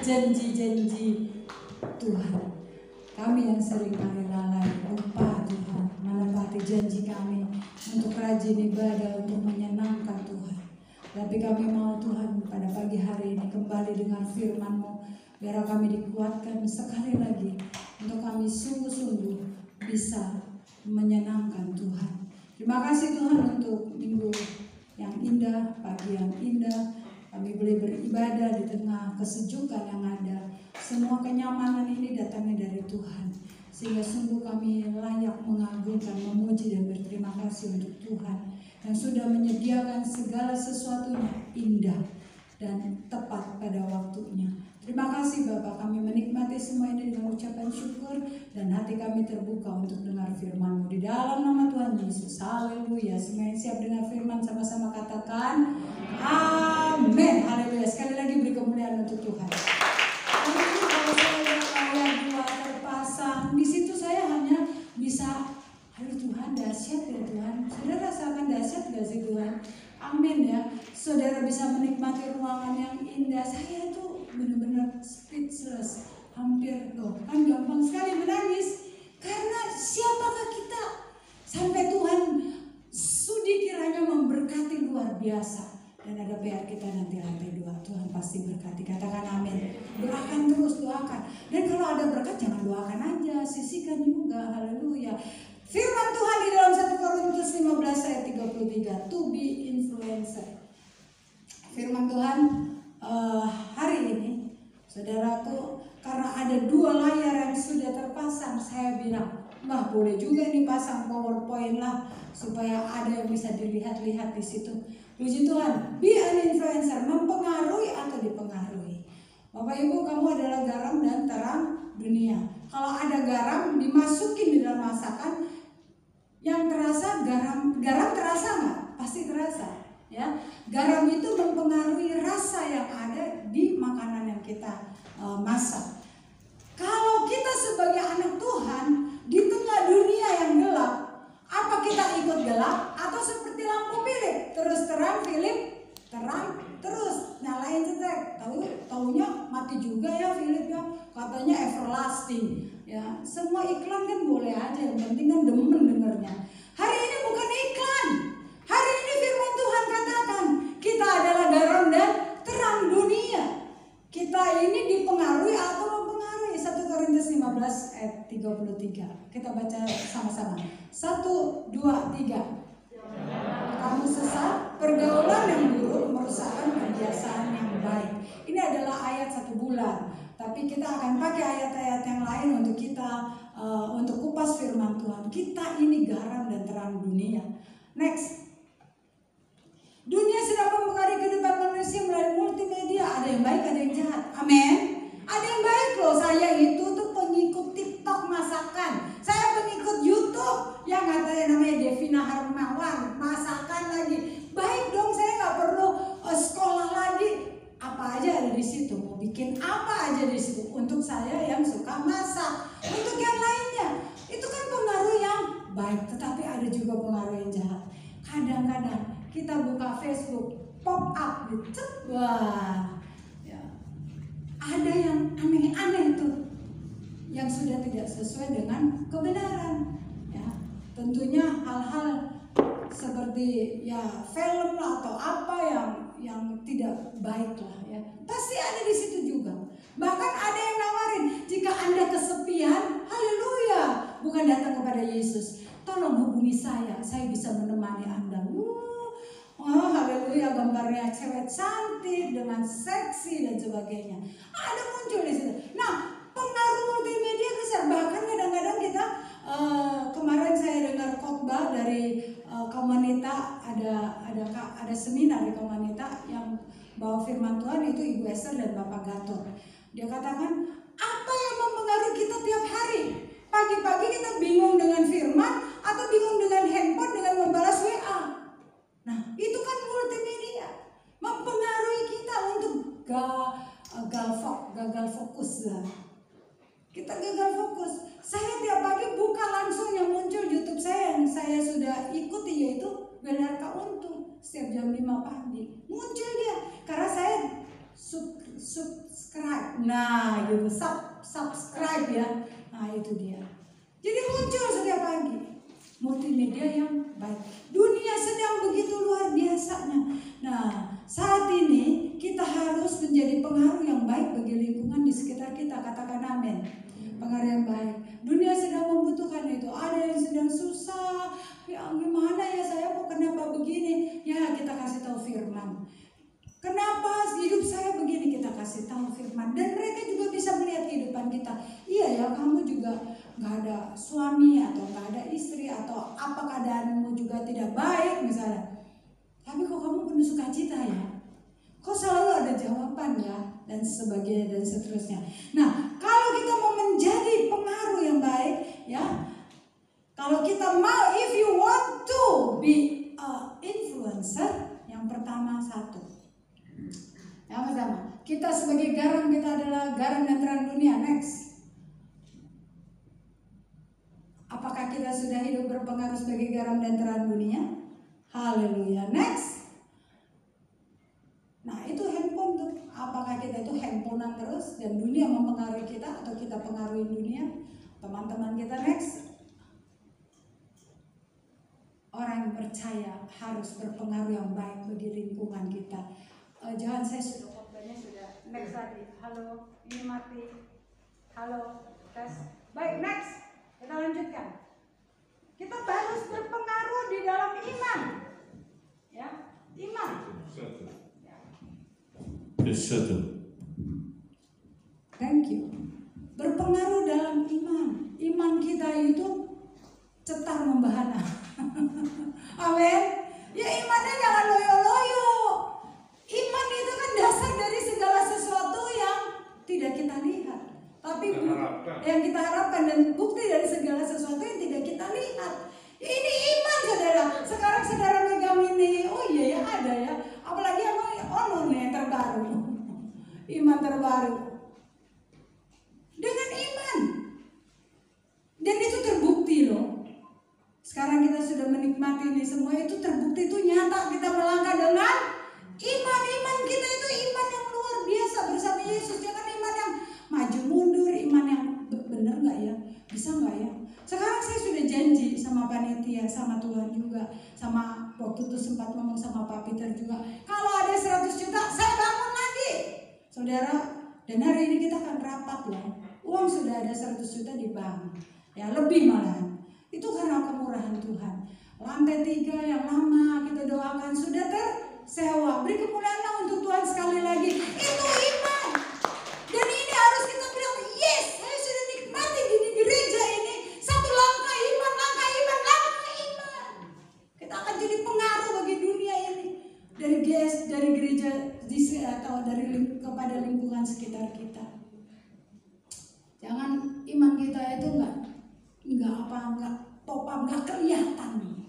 janji-janji Tuhan. Kami yang sering kali lalai lupa Tuhan menepati janji kami untuk rajin ibadah, untuk menyenangkan Tuhan. Tapi kami mau Tuhan pada pagi hari ini kembali dengan firman-Mu, biar kami dikuatkan sekali lagi untuk kami sungguh-sungguh bisa menyenangkan Tuhan. Terima kasih Tuhan untuk minggu yang indah, pagi yang indah. Kami boleh beribadah di tengah kesejukan yang ada. Semua kenyamanan ini datangnya dari Tuhan. Sehingga sungguh kami layak mengagungkan, memuji dan berterima kasih untuk Tuhan yang sudah menyediakan segala sesuatunya indah dan tepat pada waktunya. Terima kasih Bapak, kami menikmati semua ini dengan ucapan syukur dan hati kami terbuka untuk dengar firman-Mu. Di dalam nama Tuhan Yesus, haleluya. Semua yang siap dengar firman sama-sama katakan amin, haleluya. Sekali lagi beri kemuliaan untuk Tuhan. Kalau saya ayat 2 terpasang, di situ saya hanya bisa, aduh Tuhan dahsyat ya Tuhan. Saudara rasakan dahsyat gak sih Tuhan? Amin ya. Saudara bisa menikmati ruangan yang indah. Saya itu benar-benar speechless, hampir kan gampang sekali menangis. Karena siapakah kita sampai Tuhan sudi kiranya memberkati luar biasa. Dan ada PR kita nanti lantai 2, Tuhan pasti berkati. Katakan amin. Doakan terus, doakan. Dan kalau ada berkat jangan doakan aja, sisihkan juga. Haleluya. Firman Tuhan di dalam 1 Korintus 15 ayat 33, to be influencer. Firman Tuhan hari ini, saudaraku, karena ada 2 layar yang sudah terpasang, saya bilang, Mbah boleh juga nih pasang PowerPoint lah, supaya ada yang bisa dilihat-lihat di situ. Puji Tuhan, be an influencer, mempengaruhi atau dipengaruhi. Bapak Ibu, kamu adalah garam dan terang dunia. Kalau ada garam dimasukin di dalam masakan, yang terasa garam terasa nggak? Pasti terasa, ya. Garam itu mempengaruhi rasa yang ada di makanan yang kita masak. Kalau kita sebagai anak Tuhan di tengah dunia yang gelap, apa kita ikut gelap atau seperti lampu Philip? Terus terang Philip, terang terus nyalain cetek. Taunya mati juga ya Philip ya. Katanya everlasting. Ya, semua iklan kan boleh aja, yang penting kan demen dengernya. Hari ini bukan iklan. Hari ini firman Tuhan katakan, kita adalah garam dan terang dunia. Kita ini dipengaruhi atau mempengaruhi. 1 Korintus 15 ayat 33. Kita baca sama-sama. 1, 2, 3. Kamu sesat, pergaulan yang buruk merusakkan kebiasaan yang baik. Ini adalah ayat 1 bulan. Tapi kita akan pakai ayat-ayat yang lain untuk kita untuk kupas firman Tuhan. Kita ini garam dan terang dunia. Next. Dunia sedang mempengaruhi kehidupan manusia melalui multimedia. Ada yang baik, ada yang jahat. Amin. Ada yang baik loh. Saya itu tuh pengikut TikTok masakan. Saya pengikut YouTube yang katanya namanya Devina Hermawan, masakan lagi. Baik dong, saya nggak perlu sekolah lagi. Apa aja ada di situ, mau bikin apa aja di situ. Untuk saya yang suka masak, untuk yang lainnya itu kan pengaruh yang baik, tetapi ada juga pengaruh yang jahat. Kadang-kadang kita buka Facebook, pop up, wah, ya. Ada yang aneh-aneh tuh, yang sudah tidak sesuai dengan kebenaran. Ya, tentunya hal-hal seperti ya film lah atau apa yang tidak baik lah ya, pasti ada di situ juga. Bahkan ada yang nawarin, jika Anda kesepian, haleluya, bukan datang kepada Yesus, tolong hubungi saya bisa menemani Anda. Haleluya, gambarnya cewek cantik dengan seksi dan sebagainya. Ada muncul di situ. Nah, pengaruh multimedia besar. Bahkan kadang-kadang kita kemarin saya dengar khotbah dari Komunita, ada seminar di Komunita yang bawa firman Tuhan itu Ibu Esther dan Bapak Gatot. Dia katakan, apa yang mempengaruhi kita tiap hari? Pagi-pagi kita bingung dengan firman atau bingung dengan handphone dengan membalas WA. Nah, itu kan multimedia mempengaruhi kita untuk gagal fokus lah. Kita gagal fokus. Saya tiap pagi buka langsung yang muncul YouTube saya yang saya sudah ikuti, yaitu BNRK Untung. Setiap jam 5 pagi muncul dia. Karena saya subscribe Nah gitu, subscribe ya. Nah itu dia. Jadi muncul setiap pagi multimedia yang baik. Dunia sedang begitu luar biasanya. Nah saat ini kita harus menjadi pengaruh yang baik bagi lingkungan di sekitar kita. Katakan amin. Pengaruh yang baik. Dunia sedang membutuhkan itu. Ada yang sedang susah. Ya gimana ya saya kok kenapa begini? Ya kita kasih tahu firman. Kenapa hidup saya begini, kita kasih tahu firman. Dan mereka juga bisa melihat kehidupan kita. Iya ya, kamu juga gak ada suami atau gak ada istri atau apa keadaanmu juga tidak baik misalnya. Tapi kok kamu penuh sukacita ya? Kok selalu ada jawaban ya? Dan sebagainya dan seterusnya. Nah, kalau kita mau menjadi pengaruh yang baik ya, kalau kita mau, if you want to be an influencer, yang pertama satu. Yang pertama, kita sebagai garam, kita adalah garam dan terang dunia. Next. Apakah kita sudah hidup berpengaruh sebagai garam dan terang dunia? Haleluya. Next. Nah itu handphone tuh. Apakah kita itu handphonean terus dan dunia mempengaruhi kita atau kita pengaruhi dunia? Teman-teman kita next. Orang yang percaya harus berpengaruh yang baik bagi lingkungan kita. Jangan saya sudah khotbahnya sudah next lagi. Halo, ini mati. Halo, tes. Baik, next. Kita lanjutkan. Kita harus berpengaruh di dalam iman. Ya, iman. Satu. Thank you. Berpengaruh dalam iman. Iman kita itu cetar membahana. Amin. Ya imannya jangan loyo-loyo. Iman itu kan dasar dari segala sesuatu yang tidak kita lihat, tapi yang kita harapkan, dan bukti dari segala sesuatu yang tidak kita lihat. Ini iman saudara. Sekarang saudara megang ini, oh iya ya ada ya. Apalagi yang nih terbaru, iman terbaru. Dengan iman, dan itu terbukti loh. Sekarang kita sudah menikmati ini semua, itu terbukti, itu nyata. Kita melangkah dengan iman kita itu iman yang luar biasa bersama Yesus. Jangan iman yang maju mundur, iman yang benar nggak ya, bisa nggak ya. Sekarang saya sudah janji sama panitia, sama Tuhan juga, sama waktu itu sempat ngomong sama Pak Peter juga. Kalau ada 100 juta, saya bangun lagi, saudara. Dan hari ini kita akan rapat loh. Uang sudah ada 100 juta di bank, ya lebih malahan. Itu karena kemurahan Tuhan. Lantai 3 yang lama kita doakan sudah tersewa. Beri kemuliaan untuk Tuhan sekali lagi. Itu iman. Dan ini harus kita bilang, yes, saya sudah nikmati di gereja ini. Satu langkah iman, langkah iman, langkah iman. Kita akan jadi pengaruh bagi dunia ini. Dari gereja atau kepada lingkungan sekitar kita. Jangan iman kita itu enggak pop up, enggak kelihatan.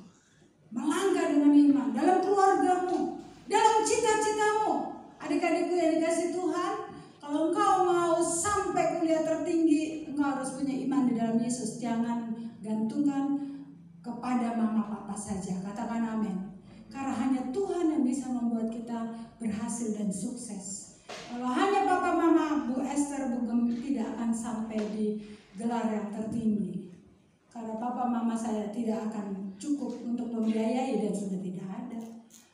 Melangkah dengan iman dalam keluargamu, dalam cita-citamu. Adik-adikku yang dikasih Tuhan, kalau engkau mau sampai kuliah tertinggi, engkau harus punya iman di dalam Yesus. Jangan gantungkan kepada mama papa saja. Katakan amin. Karena hanya Tuhan yang bisa membuat kita berhasil dan sukses. Kalau hanya papa mama, Bu Esther, Bu Gem tidak akan sampai di gelar yang tertinggi. Karena papa mama saya tidak akan cukup untuk membiayai dan sudah tidak ada.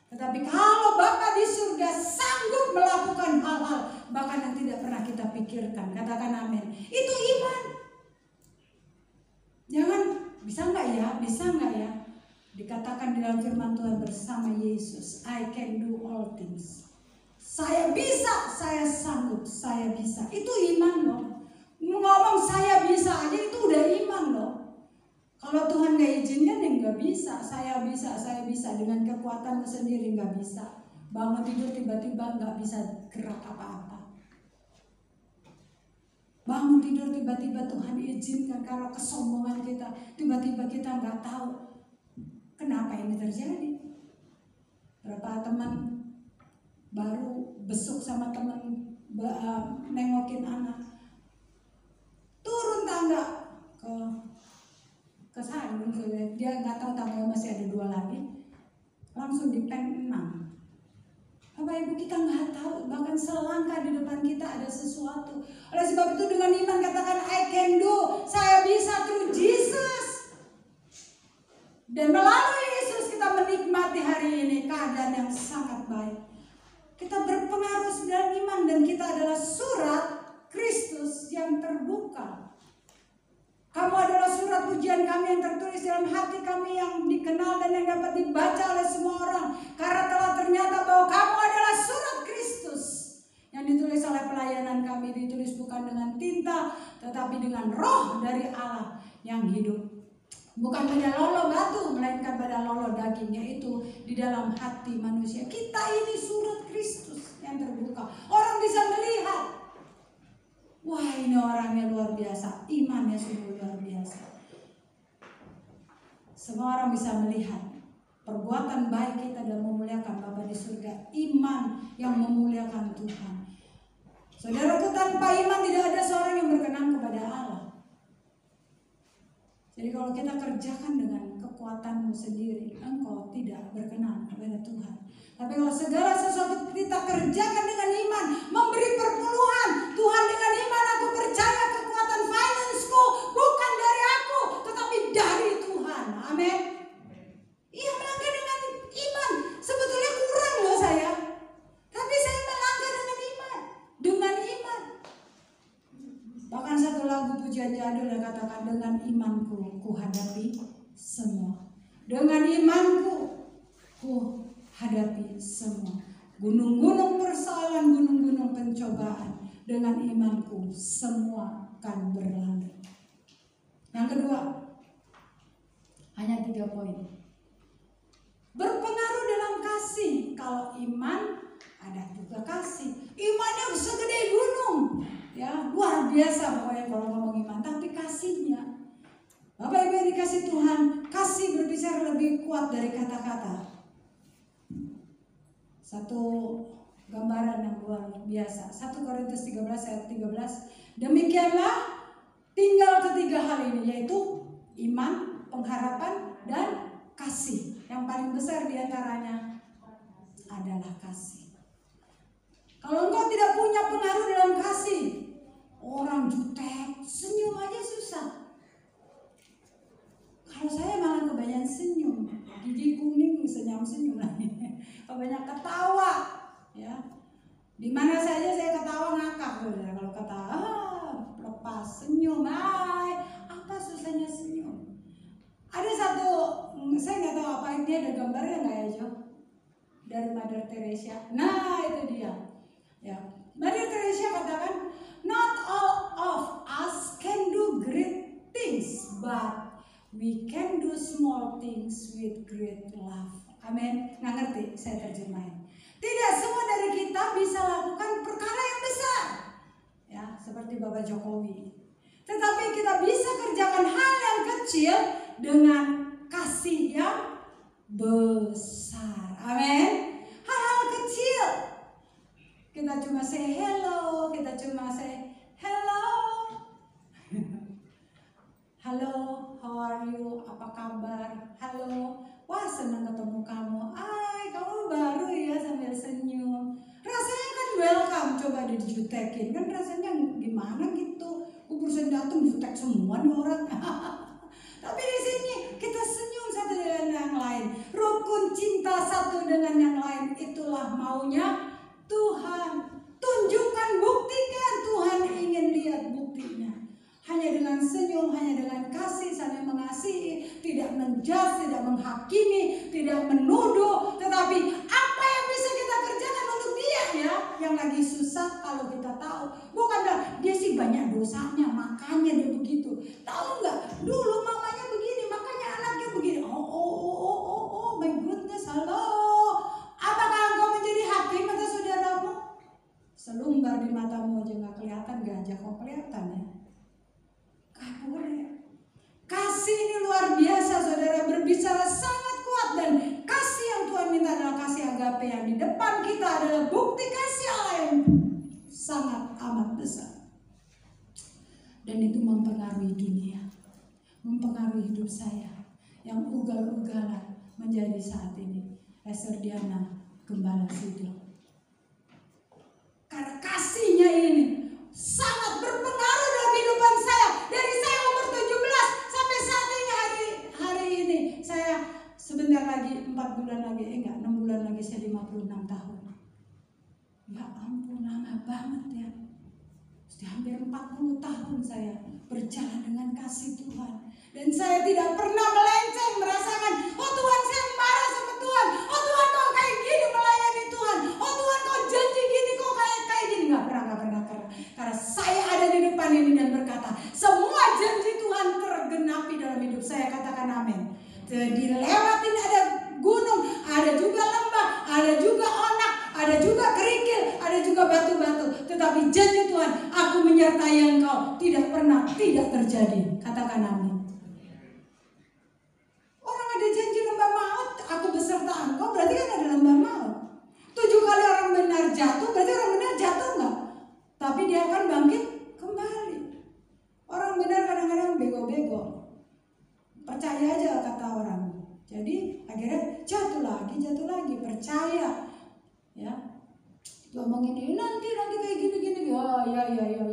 Tetapi kalau Bapa di surga sanggup melakukan hal-hal bahkan yang tidak pernah kita pikirkan, katakan amin. Itu iman. Jangan, bisa nggak ya? Bisa nggak ya? Dikatakan di dalam firman Tuhan bersama Yesus, I can do all things. Saya bisa, saya sanggup, saya bisa. Itu iman loh. Ngomong saya bisa aja itu udah iman loh. Kalau Tuhan gak izinkan ya gak bisa. Saya bisa dengan kekuatanku sendiri gak bisa. Bangun tidur tiba-tiba gak bisa gerak apa-apa. Bangun tidur tiba-tiba Tuhan izinkan, karena kesombongan kita. Tiba-tiba kita gak tahu kenapa ini terjadi. Berapa teman baru besuk sama teman nengokin anak. Turun tangga ke sana, dia nggak tahu tangganya masih ada 2 lagi, langsung dipeng 6. Bapak Ibu, kita nggak tahu, bahkan selangkah di depan kita ada sesuatu. Oleh sebab itu dengan iman katakan I can do, saya bisa through Jesus. Dan melalui Yesus kita menikmati hari ini keadaan yang sangat baik. Kita berpengaruh dalam iman dan kita adalah surat Kristus yang terbuka. Kamu adalah surat pujian kami yang tertulis dalam hati kami, yang dikenal dan yang dapat dibaca oleh semua orang. Karena telah ternyata bahwa kamu adalah surat Kristus yang ditulis oleh pelayanan kami, ditulis bukan dengan tinta tetapi dengan roh dari Allah yang hidup. Bukan pada lolo batu, melainkan pada lolo daging, yaitu di dalam hati manusia. Kita ini surat Kristus yang terbuka. Orang bisa melihat, wah ini orangnya luar biasa, imannya sungguh luar biasa. Semua orang bisa melihat perbuatan baik kita dan memuliakan Bapa di surga. Iman yang memuliakan Tuhan. Saudaraku, tanpa iman tidak ada seorang yang berkenan kepada Allah. Jadi kalau kita kerjakan dengan kekuatanmu sendiri, engkau tidak berkenan kepada Tuhan. Tapi kalau segala sesuatu kita kerjakan dengan iman, memberi perpuluhan, Tuhan dengan iman aku percaya kekuatan financeku bukan dari aku, tetapi dari Tuhan. Amin. Iya, melangkah dengan iman. Sebetulnya kurang loh saya, tapi saya melangkah dengan iman. Dengan iman. Bahkan satu lagu pujian jadul yang katakan, dengan imanku ku hadapi semua. Dengan imanku ku hadapi semua. Gunung-gunung persoalan, gunung-gunung pencobaan. Dengan imanku semua akan berlalu. Yang kedua, hanya 3 poin. Berpengaruh dalam kasih. Kalau iman, ada juga kasih. Imannya segede gunung. Ya, luar biasa pokoknya kalau ngomong iman. Tapi kasihnya, Bapak Ibu yang dikasih Tuhan, kasih berbicara lebih kuat dari kata-kata. Satu gambaran yang luar biasa. 1 Korintus 13 ayat 13. Demikianlah tinggal ketiga hal ini, yaitu iman, pengharapan, dan kasih. Yang paling besar diantaranya adalah kasih. Kalau engkau tidak punya pengaruh dalam kasih, orang jutek, senyum aja susah. Kalau saya malah kebanyakan senyum, gigi kuning senyum lagi. Banyak ketawa, ya. Di mana saja saya ketawa ngakak, saudara. Kalau ketawa, lepas senyum, apa susahnya senyum? Ada satu, saya nggak tahu apa ini, ada gambarnya nggak ya, Jo? Dari Mother Teresa. Nah itu dia. Ya, Mother Teresa katakan, not all of us can do great things, but we can do small things with great love. Amin. Nggak ngerti, saya terjemahin. Tidak semua dari kita bisa lakukan perkara yang besar, ya, seperti Bapak Jokowi. Tetapi kita bisa kerjakan hal yang kecil dengan kasih yang besar. Amin. Hal-hal kecil. Kita cuma say hello, kita cuma say hello. Halo, how are you? Apa kabar? Halo, wah senang ketemu kamu. Kamu baru ya, sambil senyum. Rasanya kan welcome, coba dijutekin. Kan rasanya gimana gitu. Urusan datang jutek semua nih orang. Tapi di sini kita senyum satu dengan yang lain. Rukun cinta satu dengan yang lain, itulah maunya Tuhan. Tunjukkan, buktikan. Tuhan ingin lihat buktinya. Hanya dengan senyum, hanya dengan kasih, saling mengasihi, tidak menjudge, tidak menghakimi, tidak menuduh. Tetapi apa yang bisa kita kerjakan untuk dia, ya, yang lagi susah. Kalau kita tahu, bukanlah dia sih banyak dosanya, makanya dia begitu. Tahu nggak? Dulu mamanya begini, makanya anaknya begini. Oh, my goodness, halo. Apakah engkau menjadi hakim atas saudaramu? Selumbar di matamu aja nggak kelihatan, gajah kok kelihatan ya. Gak boleh. Kasih ini luar biasa, saudara, berbicara sangat kuat. Dan kasih yang Tuhan minta adalah kasih agape, yang di depan kita adalah bukti kasih Allah yang sangat amat besar. Dan itu mempengaruhi dunia, mempengaruhi hidup saya yang ugal-ugalan menjadi saat ini Esther Diana Gembala Sidro. banget ya. Sudah hampir 40 tahun saya berjalan dengan kasih Tuhan. Dan saya tidak pernah melenceng, merasakan, oh Tuhan saya marah sama Tuhan. Oh Tuhan kok kayak gini melayani Tuhan. Oh Tuhan kok janji gini, kok kayak gini. Gak pernah. Karena saya ada di depan ini dan berkata, semua janji Tuhan tergenapi dalam hidup saya. Katakan amin. Dilewatin ada gunung, ada juga lembah, ada juga onak, ada juga kerikil, ada juga batu-batu. Tetapi janji Tuhan, aku menyertai engkau, tidak pernah tidak terjadi. Katakan amin. Orang ada janji lembah maut, aku beserta engkau, berarti kan ada lembah maut. 7 kali orang benar jatuh, berarti orang benar jatuh enggak? Tapi dia akan bangkit kembali. Orang benar kadang-kadang bego-bego, percaya aja kata orang. Jadi akhirnya jatuh lagi, percaya. Ya, ngomongin ini nanti kayak gini.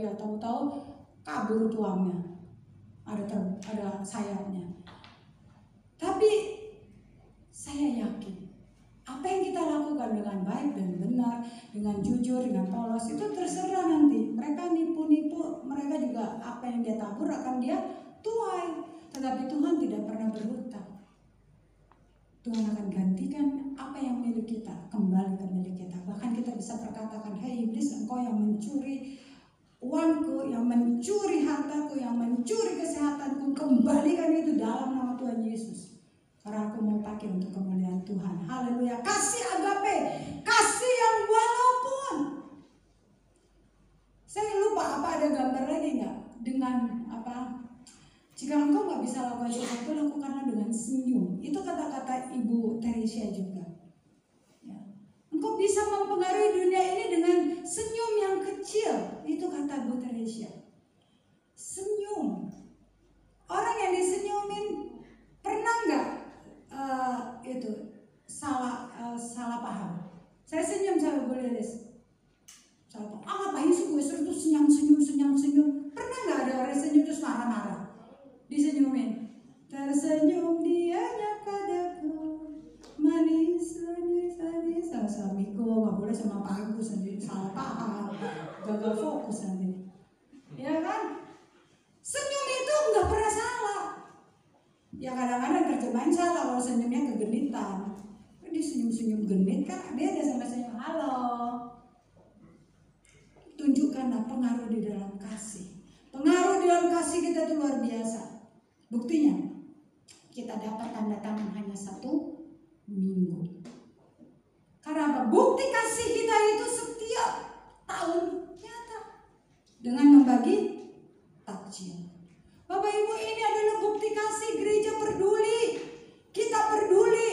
Ya, tahu-tahu kabur tuangnya. Ada sayapnya. Tapi saya yakin apa yang kita lakukan dengan baik dan benar, dengan jujur, dengan polos, itu terserah nanti. Mereka nipu-nipu, mereka juga apa yang dia tabur akan dia tuai. Tetapi Tuhan tidak pernah berhutang. Tuhan akan gantikan apa yang milik kita, kembali ke milik kita. Bahkan kita bisa perkatakan, hei iblis, engkau yang mencuri uangku, yang mencuri hartaku, yang mencuri kesehatanku, kembalikan itu dalam nama Tuhan Yesus. Karena aku mau pakai untuk kemuliaan Tuhan. Haleluya. Kasih agape, kasih yang walaupun. Saya lupa apa ada gambar lagi nggak dengan apa? Jika engkau nggak bisa lakukan sesuatu, lakukanlah dengan senyum. Itu kata-kata Ibu Teresia juga. Ya. Engkau bisa mempengaruhi dunia ini dengan senyum yang kecil. Itu kata Bu Teresia. Senyum. Orang yang disenyumin pernah nggak itu salah paham? Saya senyum sama Bu Lilis. Salah paham. Ngapain sih gue tuh senyum? Pernah nggak ada orang senyum terus marah-marah? Disenyumin, tersenyum dianya padaku, manis, sama suamiku, nggak boleh sama Pak Agus sendiri, salah paham, gagal fokus nanti, ya kan? Senyum itu nggak pernah salah, ya kadang-kadang terjemahin salah kalau senyumnya kegenitan, dia senyum genit kan, dia ada sama senyum halo, tunjukkanlah pengaruh di dalam kasih. Pengaruh di dalam kasih kita itu luar biasa. Buktinya, kita dapat tanda tangan hanya 1 minggu. Karena apa? Bukti kasih kita itu setiap tahun nyata. Dengan membagi takjil. Bapak Ibu, ini adalah bukti kasih gereja peduli. Kita peduli.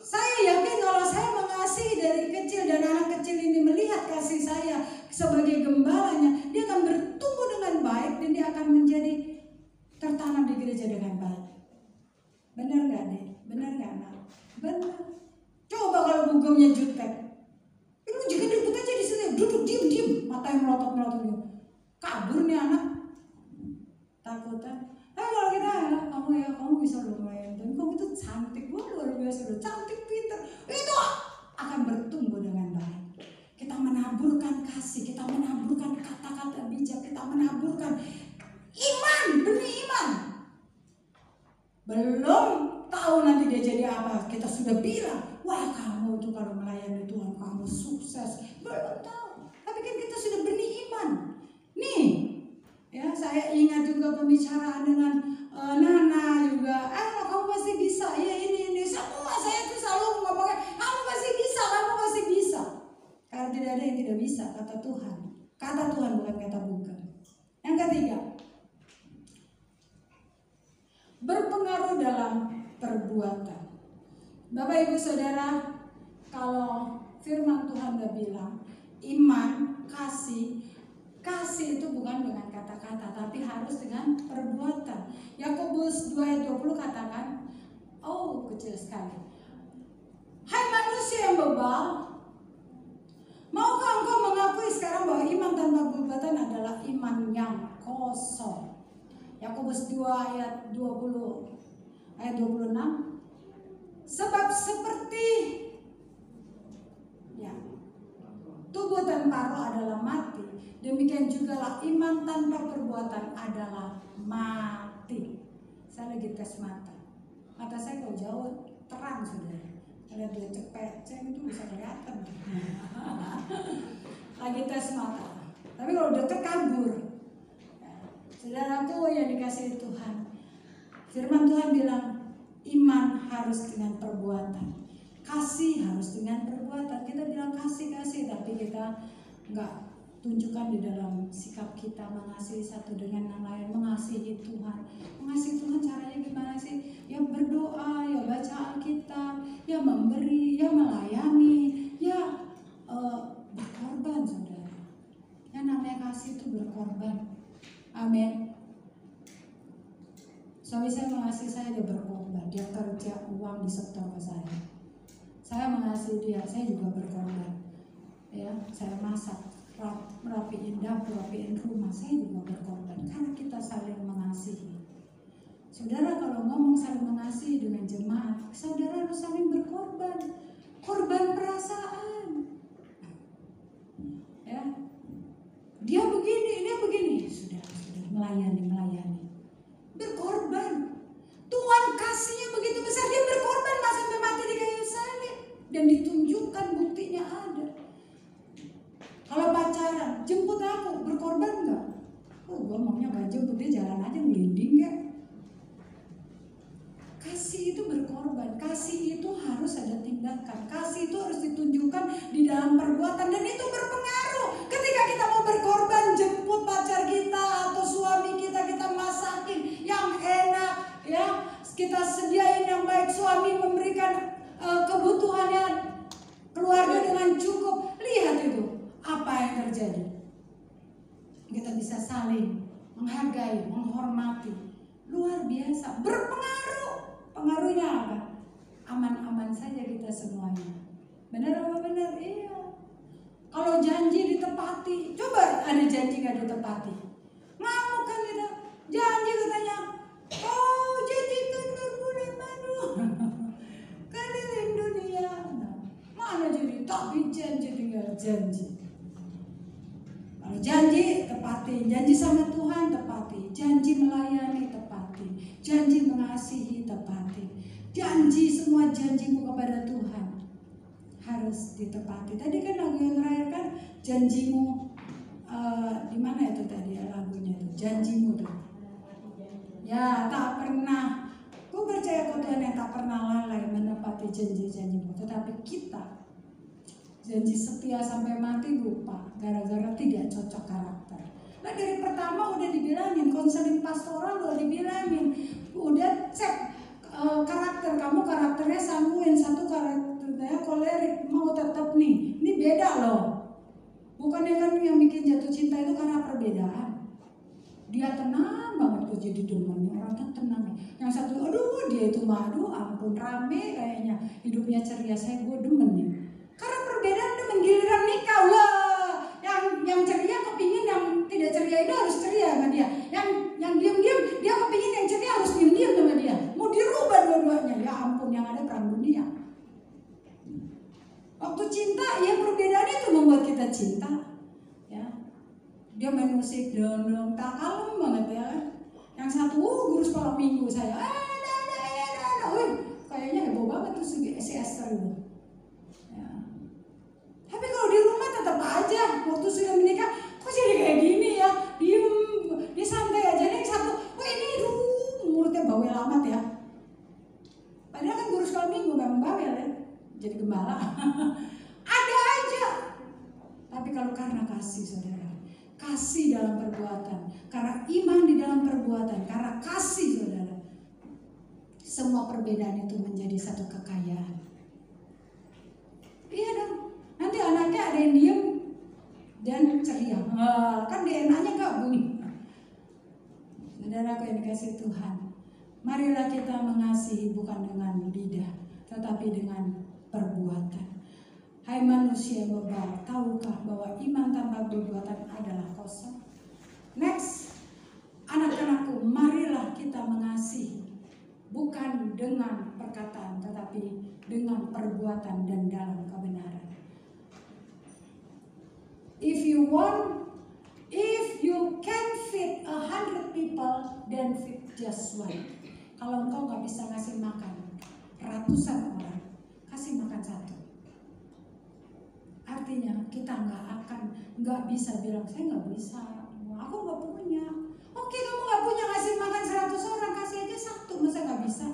Saya yakin kalau saya mengasihi dari kecil dan anak kecil ini melihat kasih saya sebagai gembalanya, dia akan bertumbuh dengan baik dan dia akan menjadi tertanam di gereja dengan baik. Benar gak nih? Benar gak nak? Benar. Coba kalau gugumnya jutek, lu juga duduk aja di sini, duduk diem, matanya melotot kabur nih anak. Takutan. Kalau kita kamu bisa lumayan dan kamu itu cantik, luar biasa, cantik, pintar, itu akan bertumbuh dengan baik. Kita menaburkan kasih, kita menaburkan kata-kata bijak, kita menaburkan iman, benih iman. Belum tahu nanti dia jadi apa, kita sudah bilang, wah kamu tuh kalau melayani Tuhan kamu sukses. Belum tahu, tapi kan kita sudah benih iman. Nih, ya saya ingat juga pembicaraan dengan Nana juga. Kamu pasti bisa, ya ini semua saya tuh selalu ngomongnya, kamu pasti bisa. Karena tidak ada yang tidak bisa, kata Tuhan. Kata Tuhan bukan kata bukan. Yang ketiga, berpengaruh dalam perbuatan. Bapak Ibu Saudara, kalau firman Tuhan udah bilang, iman, kasih itu bukan dengan kata-kata, tapi harus dengan perbuatan. Yakobus 2 ayat 20 katakan, kecil sekali. Hai manusia yang bebal, maukah engkau mengakui sekarang bahwa iman tanpa perbuatan adalah iman yang kosong? Yakobus 2 ayat 20 ayat 26. Sebab seperti Tubuh tanpa roh adalah mati. Demikian juga iman tanpa perbuatan adalah mati. Saya lagi tes mata. Mata saya kalau jauh terang saudara. Kalau dia cepet-cepet itu bisa kelihatan. Lagi tes mata. Tapi kalau deket kabur. Saudaraku yang dikasihi Tuhan, firman Tuhan bilang iman harus dengan perbuatan, kasih harus dengan perbuatan. Kita bilang kasih, tapi kita enggak tunjukkan di dalam sikap kita mengasihi satu dengan yang lain, mengasihi Tuhan. Mengasihi Tuhan caranya gimana sih? Ya berdoa, ya baca Alkitab, ya memberi, ya melayani, ya berkorban saudara. Yang namanya kasih itu berkorban. Amin. Suami saya mengasihi saya, dia berkorban. Dia kerja uang disetor ke saya. Saya mengasihi dia, saya juga berkorban. Ya, saya masak, merapiin dapur, merapiin rumah, saya juga berkorban. Karena kita saling mengasihi. Saudara kalau ngomong saling mengasihi dengan jemaat, saudara harus saling berkorban. Korban perasaan. Ya. Dia begini, sudah melayani. Berkorban. Tuhan kasihnya begitu besar, dia berkorban sampai mati di kayu salib. Dan ditunjukkan buktinya ada. Kalau pacaran, jemput aku, berkorban enggak? Oh, gue maunya gak jemput, dia jalan aja ngelinding ya. Kasih itu berkorban, kasih itu harus ada tindakan, kasih itu harus ditunjukkan di dalam perbuatan, dan itu berpengaruh. Ketika kita mau berkorban, jemput pacar kita atau suami kita masakin yang enak, ya kita sediain yang baik, suami memberikan kebutuhannya keluarga dengan cukup. Lihat itu, apa yang terjadi? Kita bisa saling menghargai, menghormati, luar biasa, berpengaruh. Pengaruhnya apa? Aman-aman saja kita semuanya. Benar apa benar? Iya. Kalau janji ditepati, coba ada janji gak ditepati? Ngamuk kan kita? Janji katanya, oh janji tundur bulan madu, keliling dunia. Mana jadi? Tapi janji tinggal janji. Kalau janji tepati, janji sama Tuhan tepati, janji melayani tepati, janji mengasihi tepati, janji semua janjimu kepada Tuhan harus ditepati. Tadi kan lagu yang terakhir kan janjimu, di mana itu tadi lagunya itu, janjimu tuh. Ya tak pernah, ku percaya kau Tuhan yang tak pernah lalai menepati janji-janjimu. Tetapi kita janji setia sampai mati lupa gara-gara tidak cocok karakter. Nah dari pertama udah dibilangin, konseling pastoral udah dibilangin, udah cek karakter kamu, karakternya sambungin, satu karakternya kolerik, mau tetap nih, ini beda loh. Bukannya kan yang bikin jatuh cinta itu karena perbedaan. Dia tenang banget, kok jadi demen, orangnya tenang. Yang satu, aduh dia itu madu, ampun rame kayaknya, hidupnya ceria, saya gue demen nih. Karena perbedaan demen, giliran nikah lah. Yang ceria kepingin yang tidak ceria itu harus ceria sama dia. Yang diam-diam dia kepingin yang ceria harus diam-diam sama dia. Mau dirubah dua-duanya, ya ampun yang ada perang dunia. Waktu cinta, ya perbedaan itu membuat kita cinta. Ya, dia main musik dong, tak kalem banget ya. Yang satu, guru sekolah minggu saya, kayaknya heboh banget tuh si Esther itu. Ya. Tapi kalau di rumah tetap aja, waktu sudah menikah, kok jadi kayak gini ya, diem, dia santai aja. Yang satu, ini mulutnya bawel amat ya. Padahal kan guru sekolah minggu memang bawel ya, jadi gembala. Ada aja. Tapi kalau karena kasih saudara, kasih dalam perbuatan, karena iman di dalam perbuatan, karena kasih saudara, semua perbedaan itu menjadi satu kekayaan. Iya dong. Nanti anaknya ada yang diem dan ceria. Kan DNA-nya gabung. Saudaraku yang dikasihi Tuhan, marilah kita mengasihi bukan dengan lidah, tetapi dengan perbuatan. Hai manusia bebal, tahukah bahwa iman tanpa perbuatan adalah kosong? Next, anak-anakku, marilah kita mengasihi bukan dengan perkataan, tetapi dengan perbuatan dan dalam kebenaran. if you can feed 100 people, then feed just one. Kalau engkau nggak bisa ngasih makan ratusan orang, kasih makan satu. Artinya kita nggak bisa bilang saya nggak bisa, aku nggak punya. Oke, kamu nggak punya ngasih makan 100 orang, kasih aja satu, masa nggak bisa?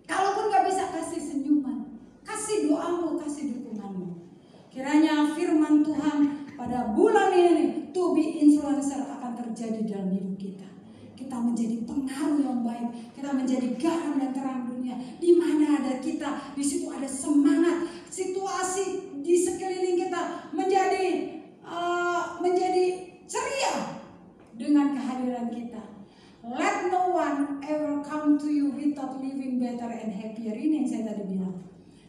Kalaupun nggak bisa, kasih senyuman, kasih doamu, kasih dukunganmu. Kiranya firman Tuhan pada bulan ini, to be influencer akan terjadi dalam hidup kita. Kita menjadi pengaruh yang baik, kita menjadi garam dan terang dunia. Di mana ada kita, di situ ada semangat. Situasi di sekeliling kita menjadi ceria dengan kehadiran kita. Let no one ever come to you without living better and happier. Ini yang saya tadi bilang.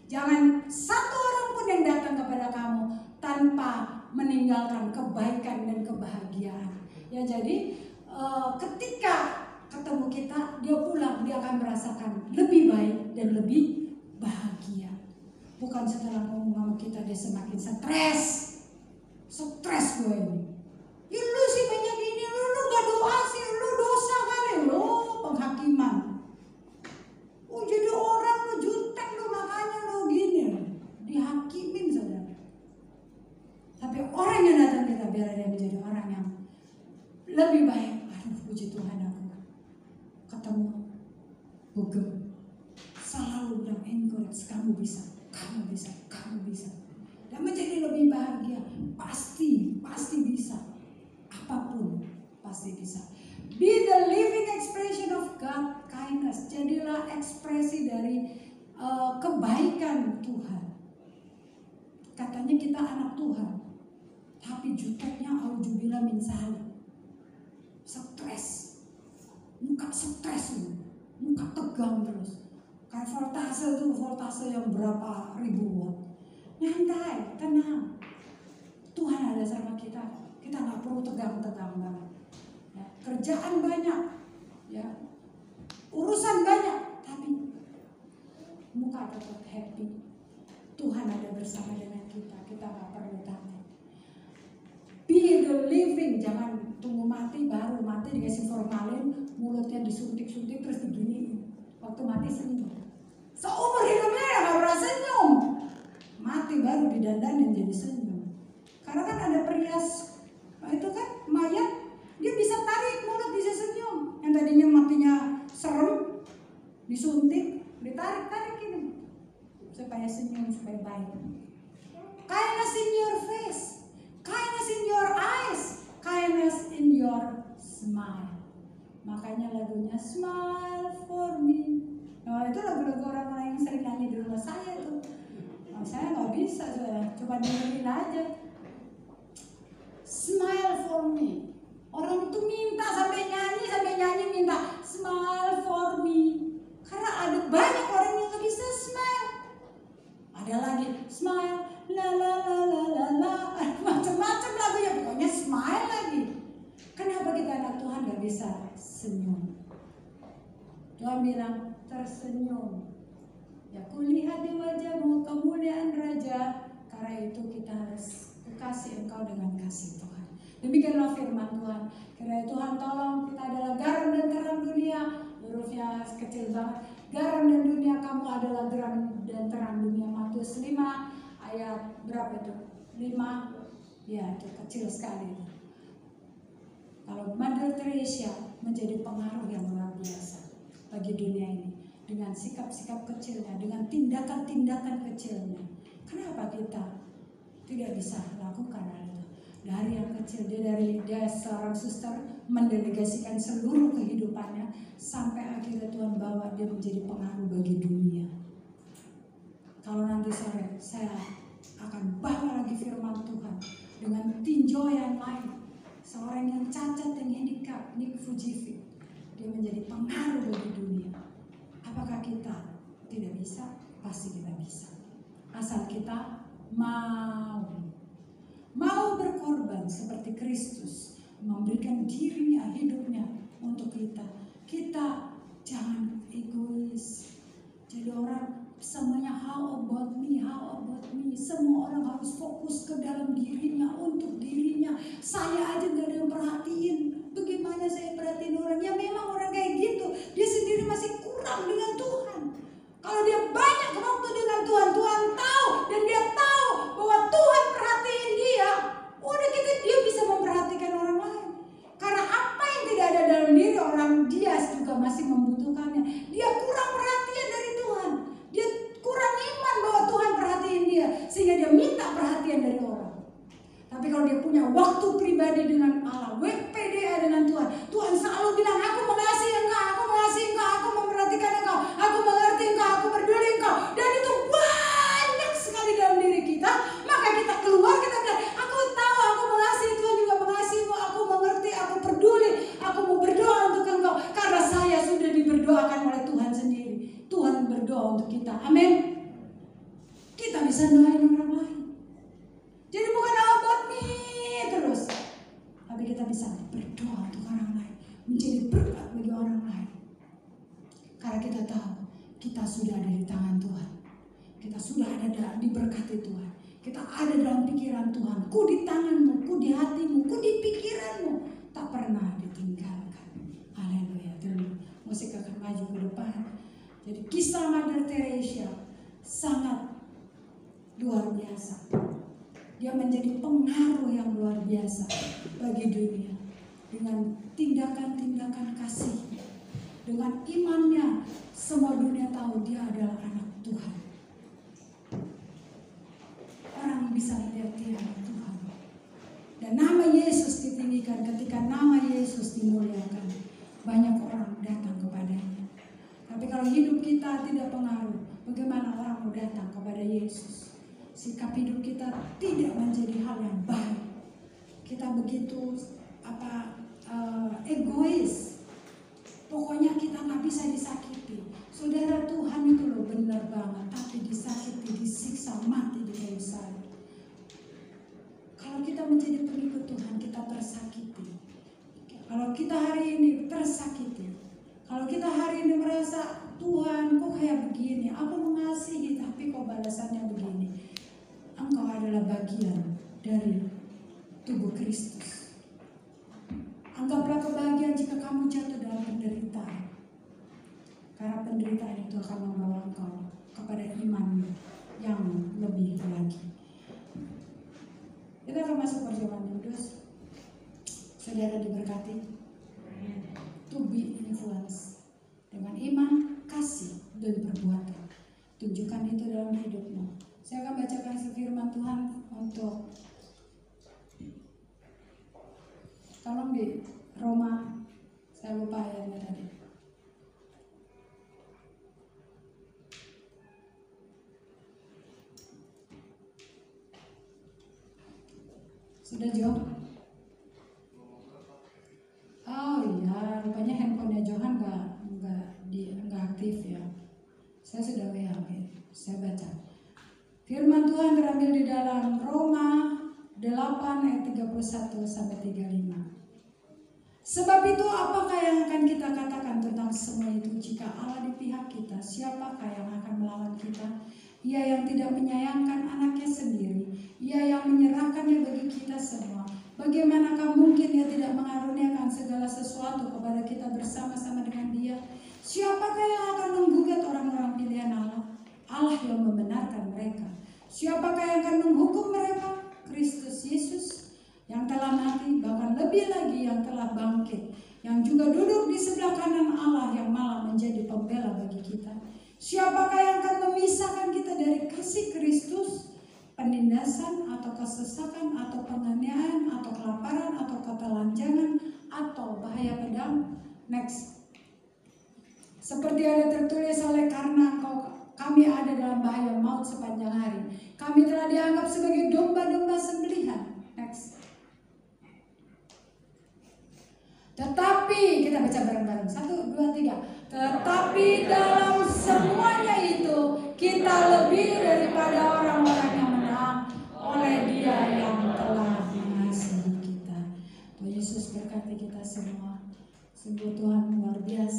Jangan satu orang pun yang datang kepada kamu tanpa meninggalkan kebaikan dan kebahagiaan. Ya, jadi ketika ketemu kita, dia pulang, dia akan merasakan lebih baik dan lebih bahagia. Bukan setelah ngomong kita dia semakin stres gue ini. Ya lu sih banyak ini, lu gak doa sih, lu dosa kali, lu penghakiman. Oh jadi orang lu jutek lu, makanya lu gini, dihakimin saudara. Tapi orang yang datang kita biar dia menjadi orang yang lebih baik. Aduh, puji Tuhan, aku ketemu Bugem selalu bilang encourage, kamu bisa, kamu bisa, kamu bisa. Dan menjadi lebih bahagia, pasti bisa. Apapun pasti bisa. Be the living expression of God kindness. Jadilah ekspresi dari kebaikan Tuhan. Katanya kita anak Tuhan, tapi juteknya auzubillah min zalik. Stres, muka stres, muka tegang terus. Kayak voltase yang berapa ribu watt. Nyantai, tenang. Tuhan ada sama kita. Kita nggak perlu tegang-tegang banget. Ya, kerjaan banyak, ya, urusan banyak, tapi muka tetap happy. Tuhan ada bersama dengan kita. Kita nggak perlu takut. Be the living, jangan tunggu mati baru mati dikasih formalin, mulutnya disuntik-suntik terus diginiin. Waktu mati senyum. Seumur hidupnya ya nggak pernah senyum. Mati baru didandanin jadi senyum. Karena kan ada perias, itu kan mayat, dia bisa tarik mulut, bisa senyum. Yang tadinya matinya serem, disuntik, ditarik ini supaya senyum, supaya baik. Kindness in your face, kindness in your eyes, kindness in your smile. Makanya lagunya Smile for Me. Nah, itu lagu-lagu orang-orang yang sering nyanyi di rumah saya tuh. Nah, saya nggak bisa, saya coba dengerin aja. Smile for me. Orang itu minta sampai nyanyi minta smile for me. Karena ada banyak orang yang nggak bisa smile. Ada lagi smile, la la la la la la, macam-macam lagunya, pokoknya smile lagi. Kenapa kita anak Tuhan nggak bisa senyum? Tuhan bilang tersenyum. Ya kulihat di wajahmu kemuliaan Raja. Karena itu kita harus kasih engkau dengan kasih Tuhan. Demikianlah firman Tuhan. Kiranya Tuhan tolong, kita adalah garam dan terang dunia. Hurufnya kecil banget. Garam dan dunia, kamu adalah garam dan terang dunia. Matius 5 ayat berapa itu? 5. Ya itu kecil sekali. Kalau Mother Teresa menjadi pengaruh yang luar biasa bagi dunia ini. Dengan sikap-sikap kecilnya, dengan tindakan-tindakan kecilnya. Kenapa kita tidak bisa lakukan hal itu? Dari yang kecil, dia seorang suster mendelegasikan seluruh kehidupannya sampai akhirnya Tuhan bawa dia menjadi pengaruh bagi dunia. Kalau nanti sore saya akan bawa lagi firman Tuhan dengan tinjau yang lain, seorang yang cacat dan handicap, Nick Fujifi, dia menjadi pengaruh bagi dunia. Apakah kita tidak bisa? Pasti kita bisa. Asal kita mau berkorban seperti Kristus, memberikan dirinya, hidupnya untuk kita. Kita jangan egois. Jadi orang semuanya how about me. Semua orang harus fokus ke dalam dirinya Saya aja gak ada yang perhatiin. Bagaimana saya perhatiin orang? Ya memang orang kayak gitu. Dia sendiri masih kurang dengan Tuhan. Kalau dia banyak waktu dengan Tuhan, Tuhan tahu dan dia tahu bahwa Tuhan perhatiin dia. Udah gitu dia bisa memperhatikan orang lain. Karena apa yang tidak ada dalam diri orang, dia juga masih membutuhkannya. Dia kurang perhatian dari Tuhan. Dia kurang iman bahwa Tuhan perhatiin dia, sehingga dia minta perhatian dari orang. Tapi kalau dia punya waktu pribadi dengan Allah, WPDA dengan Tuhan, Tuhan selalu bilang, aku mengasihi engkau, aku mengasihi engkau, aku memperhatikan engkau, aku mengerti engkau, aku peduli engkau. Dan itu banyak sekali dalam diri kita. Maka kita keluar, kita bilang, aku tahu, aku mengasihi, Tuhan juga mengasihimu, aku mengerti, aku peduli, aku mau berdoa untuk engkau. Karena saya sudah diberdoakan oleh Tuhan sendiri. Tuhan berdoa untuk kita, amin. Kita bisa doain orang lain. Jadi bukan about me terus, tapi kita bisa berdoa untuk orang lain, menjadi berkat bagi orang lain. Karena kita tahu kita sudah ada di tangan Tuhan, kita sudah ada diberkati Tuhan, kita ada dalam pikiran Tuhan. Ku di tanganmu, ku di hatimu, ku di pikiranmu, tak pernah ditinggalkan. Haleluya. Dan musik akan maju ke depan. Jadi kisah Mother Teresa sangat luar biasa. Dia menjadi pengaruh yang luar biasa bagi dunia dengan tindakan-tindakan kasihnya, dengan imannya. Semua dunia tahu dia adalah anak Tuhan. Orang bisa lihat dia anak Tuhan. Dan nama Yesus ditinggikan. Ketika nama Yesus dimuliakan, banyak orang datang kepadanya. Tapi kalau hidup kita tidak pengaruh, bagaimana orang mau datang kepada Yesus? Sikap hidup kita tidak menjadi hal yang baik. Kita begitu egois. Pokoknya kita nggak bisa disakiti. Saudara, Tuhan itu loh benar banget, tapi disakiti, disiksa, mati di kayu salib. Kalau kita menjadi pengikut Tuhan, kita tersakiti. Kalau kita hari ini tersakiti, kalau kita hari ini merasa Tuhan kok kayak begini, aku mengasihi tapi kok balasannya begini. Engkau adalah bagian dari tubuh Kristus. Anggaplah kebahagiaan jika kamu jatuh dalam penderitaan. Karena penderitaan itu akan membawa engkau kepada iman yang lebih lagi. Kita akan masuk perjamuan kudus. Saudara diberkati. To be influence. Dengan iman, kasih, dan perbuatan. Tunjukkan itu dalam hidupmu. Saya akan bacakan firman Tuhan untuk tolong di Roma, saya lupa ayatnya tadi. Sudah Jo? Oh iya, rupanya handphonenya Johan nggak aktif ya. Saya sudah WA, saya baca. Firman Tuhan terambil di dalam Roma 8 ayat 31 sampai 35. Sebab itu apakah yang akan kita katakan tentang semua itu? Jika Allah di pihak kita, siapakah yang akan melawan kita? Ia yang tidak menyayangkan anaknya sendiri, ia yang menyerahkannya bagi kita semua. Bagaimanakah mungkin ia tidak mengaruniakan segala sesuatu kepada kita bersama-sama dengan dia? Siapakah yang akan menggugat orang-orang pilihan Allah? Allah yang membenarkan mereka. Siapakah yang akan menghukum mereka? Kristus Yesus yang telah mati, bahkan lebih lagi yang telah bangkit, yang juga duduk di sebelah kanan Allah, yang malah menjadi pembela bagi kita. Siapakah yang akan memisahkan kita dari kasih Kristus? Penindasan atau kesesakan atau penganiayaan atau kelaparan atau ketelanjangan atau bahaya pedang? Next. Seperti ada tertulis, oleh karena kami ada dalam bahaya maut sepanjang hari. Kami telah dianggap sebagai domba-domba sembelihan. Next. Tetapi, kita baca bareng-bareng. 1, 2, 3. Tetapi dalam semuanya itu, kita lebih daripada orang-orang yang menang oleh Dia yang telah mengasihi kita. Tuhan Yesus berkati kita semua. Sungguh Tuhan luar biasa.